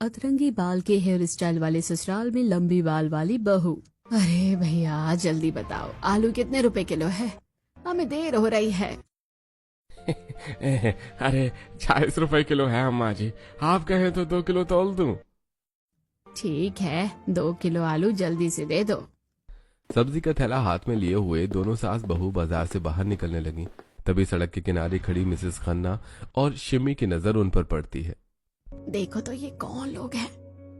अतरंगी बाल के हेयर स्टाइल वाले ससुराल में लंबी बाल वाली बहू। अरे भैया जल्दी बताओ, आलू कितने रुपए किलो है? हमें देर हो रही है। अरे 40 रुपए किलो है अम्मा जी, आप कहें तो 2 किलो तौल दूं। ठीक है, 2 किलो आलू जल्दी से दे दो। सब्जी का थैला हाथ में लिए हुए दोनों सास बहू बाजार से बाहर निकलने लगी। तभी सड़क के किनारे खड़ी मिसेस खन्ना और शिमी की नजर उन पर पड़ती है। देखो तो ये कौन लोग हैं?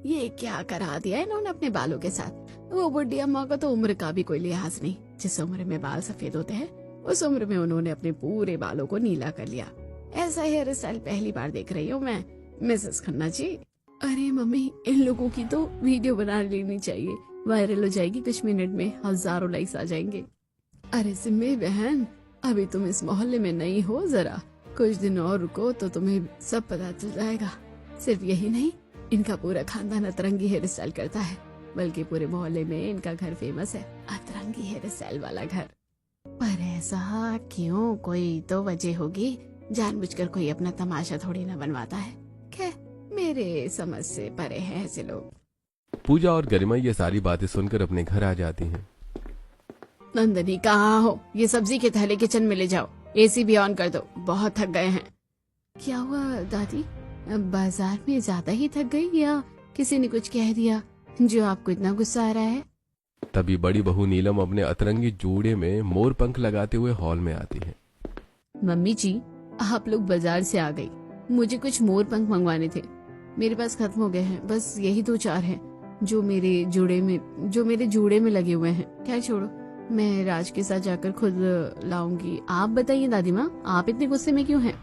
ये क्या करा दिया इन्होंने अपने बालों के साथ? वो बुढ़ी अम्मा को तो उम्र का भी कोई लिहाज नहीं। जिस उम्र में बाल सफेद होते हैं उस उम्र में उन्होंने अपने पूरे बालों को नीला कर लिया। ऐसा हेयर स्टाइल पहली बार देख रही हूँ मैं, मिसेस खन्ना जी। अरे मम्मी, इन लोगों की तो वीडियो बना लेनी चाहिए, वायरल हो जाएगी, कुछ मिनट में हजारों लाइक्स आ जाएंगे। अरे सिम्मी बहन, अभी तुम इस मोहल्ले में नहीं हो, जरा कुछ दिन और रुको तो तुम्हें सब पता चल जाएगा। सिर्फ यही नहीं, इनका पूरा खानदान अतरंगी हेयर स्टाइल करता है, बल्कि पूरे मोहल्ले में इनका घर फेमस है, अतरंगी हेयर स्टाइल वाला घर। पर ऐसा क्यों? कोई तो वजह होगी, जानबूझकर कोई अपना तमाशा थोड़ी ना बनवाता है। खैर, मेरे समझ से परे हैं ऐसे लोग। पूजा और गरिमा ये सारी बातें सुनकर अपने घर आ जाती हैं। नंदनी कहाँ हो? ये सब्जी के थैले किचन में ले जाओ, एसी भी ऑन कर दो, बहुत थक गए हैं। क्या हुआ दादी? बाजार में ज्यादा ही थक गई या किसी ने कुछ कह दिया जो आपको इतना गुस्सा आ रहा है? तभी बड़ी बहू नीलम अपने अतरंगी जूड़े में मोर पंख लगाते हुए हॉल में आती है। मम्मी जी, आप लोग बाजार से आ गई, मुझे कुछ मोर पंख मंगवाने थे, मेरे पास खत्म हो गए हैं, बस यही 2-4 हैं जो मेरे जूड़े में लगे हुए हैं। क्या छोड़ो, मैं राज के साथ जाकर खुद लाऊंगी। आप बताइए दादी माँ, आप इतने गुस्से में क्यों हैं?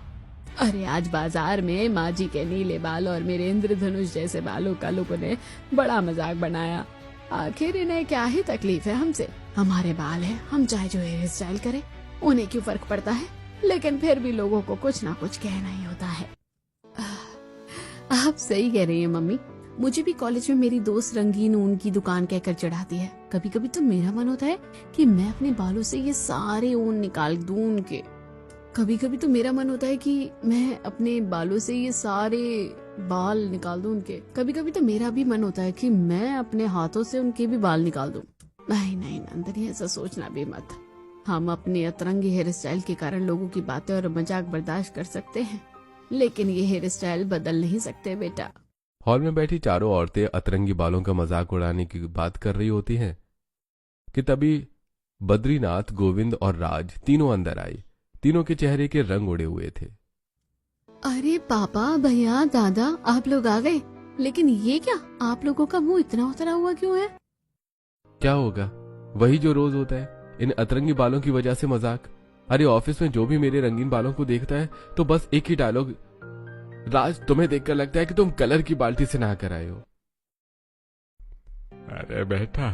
अरे आज बाजार में माँ जी के नीले बाल और मेरे इंद्रधनुष जैसे बालों का लोगों ने बड़ा मजाक बनाया। आखिर इन्हें क्या ही तकलीफ है हमसे? हमारे बाल हैं, हम चाहे जो हेयर स्टाइल करें, उन्हें क्यों फर्क पड़ता है? लेकिन फिर भी लोगों को कुछ ना कुछ कहना ही होता है। आप सही कह रही हैं मम्मी, मुझे भी कॉलेज में मेरी दोस्त रंगीन ऊन की दुकान कहकर चढ़ाती है। कभी कभी तो मेरा मन होता है कि मैं अपने बालों से ये सारे ऊन निकाल दूं उनके। कभी कभी तो मेरा मन होता है कि मैं अपने बालों से ये सारे बाल निकाल दूं उनके। कभी कभी तो मेरा भी मन होता है कि मैं अपने हाथों से उनके भी बाल निकाल दूं। नहीं नहीं नंदनी, ऐसा सोचना भी मत। हम अपने अतरंगी हेयर स्टाइल के कारण लोगों की बातें और मजाक बर्दाश्त कर सकते हैं, लेकिन ये हेयर स्टाइल बदल नहीं सकते बेटा। हॉल में बैठी चारों औरतें अतरंगी बालों का मजाक उड़ाने की बात कर रही होती हैं कि तभी बद्रीनाथ, गोविंद और राज तीनों अंदर आए। तीनों के चेहरे के रंग उड़े हुए थे। अरे पापा, भैया, दादा, आप लोग आ गए। लेकिन ये क्या, आप लोगों का मुंह इतना उतरा हुआ क्यों है? क्या होगा? वही जो रोज होता है, इन अतरंगी बालों की वजह से मजाक। अरे ऑफिस में जो भी मेरे रंगीन बालों को देखता है तो बस एक ही डायलॉग, राज तुम्हें देखकर लगता है कि तुम कलर की बाल्टी से नहा कर आए हो। अरे बेटा,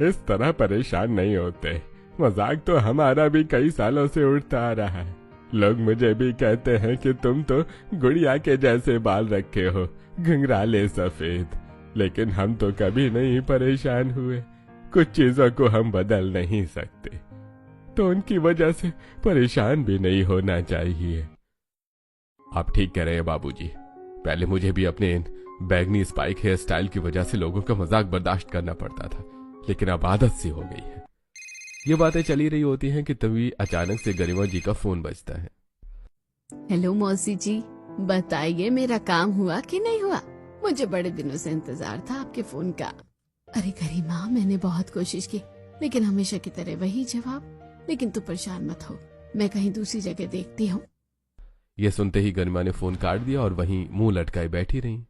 इस तरह परेशान नहीं होते, मजाक तो हमारा भी कई सालों से उड़ता आ रहा है। लोग मुझे भी कहते हैं कि तुम तो गुड़िया के जैसे बाल रखे हो, घुंघराले सफेद, लेकिन हम तो कभी नहीं परेशान हुए। कुछ चीजों को हम बदल नहीं सकते, तो उनकी वजह से परेशान भी नहीं होना चाहिए। आप ठीक कह रहे हैं बाबूजी। पहले मुझे भी अपने इन बैगनी स्पाइक हेयर स्टाइल की वजह से लोगों का मजाक बर्दाश्त करना पड़ता था, लेकिन अब आदत सी हो गई है। ये बातें चली रही होती हैं कि तभी अचानक से गरिमा जी का फोन बजता है। हेलो मौसी जी, बताइए मेरा काम हुआ कि नहीं हुआ? मुझे बड़े दिनों से इंतजार था आपके फोन का। अरे गरिमा, मैंने बहुत कोशिश की, लेकिन हमेशा की तरह वही जवाब। लेकिन तू परेशान मत हो, मैं कहीं दूसरी जगह देखती हूँ। यह सुनते ही गरिमा ने फोन काट दिया और वहीं मुंह लटकाए बैठी रही।